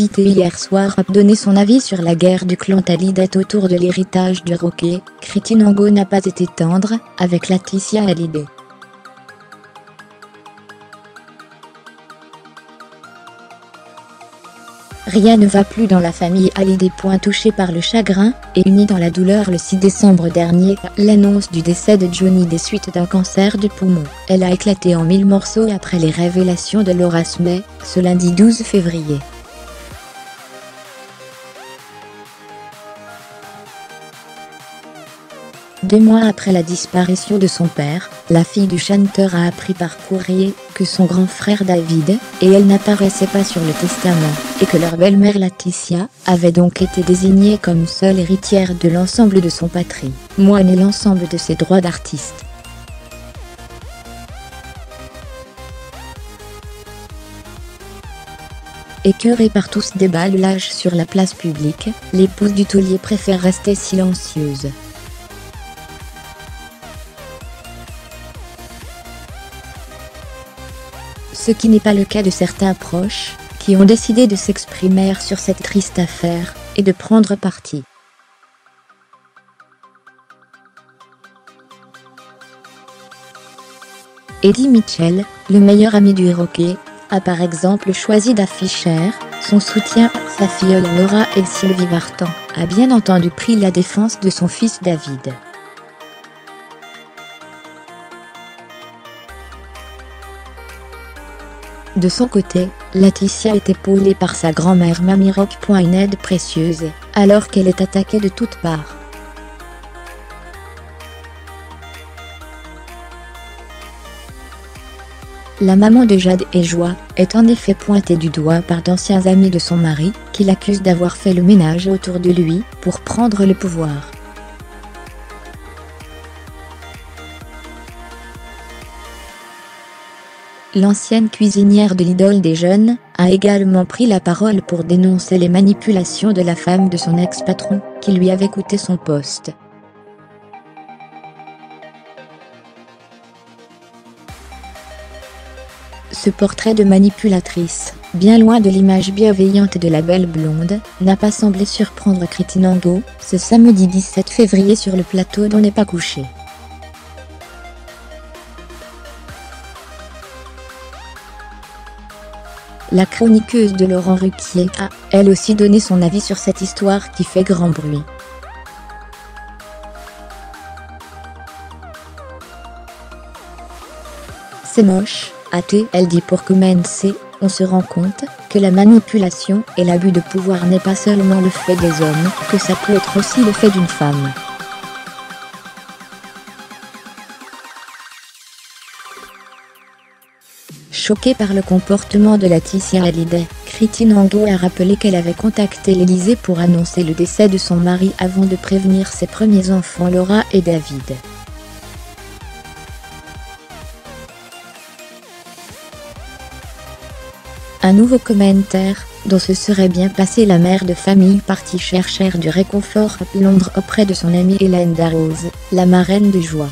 invité hier soir à donner son avis sur la guerre du clan Hallyday autour de l'héritage du rocker, Kriti Nango n'a pas été tendre avec Laetitia Hallyday. Rien ne va plus dans la famille Hallyday. Touchée par le chagrin et unie dans la douleur le 6 décembre dernier, l'annonce du décès de Johnny des suites d'un cancer du poumon. Elle a éclaté en 1000 morceaux après les révélations de Laura Smith, ce lundi 12 février. Deux mois après la disparition de son père, la fille du chanteur a appris par courrier que son grand frère David et elle n'apparaissaient pas sur le testament, et que leur belle-mère Laetitia avait donc été désignée comme seule héritière de l'ensemble de son patrimoine et l'ensemble de ses droits d'artiste. Écœurée par tout ce déballage sur la place publique, l'épouse du taulier préfère rester silencieuse. Ce qui n'est pas le cas de certains proches, qui ont décidé de s'exprimer sur cette triste affaire, et de prendre parti. Eddie Mitchell, le meilleur ami du rocker, a par exemple choisi d'afficher son soutien à sa filleule Laura, et Sylvie Vartan a bien entendu pris la défense de son fils David. De son côté, Laetitia est épaulée par sa grand-mère Mamie Rock. Une aide précieuse, alors qu'elle est attaquée de toutes parts. La maman de Jade et Joie est en effet pointée du doigt par d'anciens amis de son mari, qui l'accusent d'avoir fait le ménage autour de lui pour prendre le pouvoir. L'ancienne cuisinière de l'idole des jeunes a également pris la parole pour dénoncer les manipulations de la femme de son ex-patron, qui lui avait coûté son poste. Ce portrait de manipulatrice, bien loin de l'image bienveillante de la belle blonde, n'a pas semblé surprendre Kriti Nango, ce samedi 17 février sur le plateau d'On n'est pas couché. La chroniqueuse de Laurent Ruquier a, elle aussi, donné son avis sur cette histoire qui fait grand bruit. C'est moche, a-t-elle dit pour commencer. On se rend compte que la manipulation et l'abus de pouvoir n'est pas seulement le fait des hommes, que ça peut être aussi le fait d'une femme. Choquée par le comportement de Laetitia Hallyday, Kriti Nango a rappelé qu'elle avait contacté l'Élysée pour annoncer le décès de son mari avant de prévenir ses premiers enfants Laura et David. Un nouveau commentaire, dont se serait bien passée la mère de famille partie chercher du réconfort à Londres auprès de son amie Hélène Darroze, la marraine de Joie.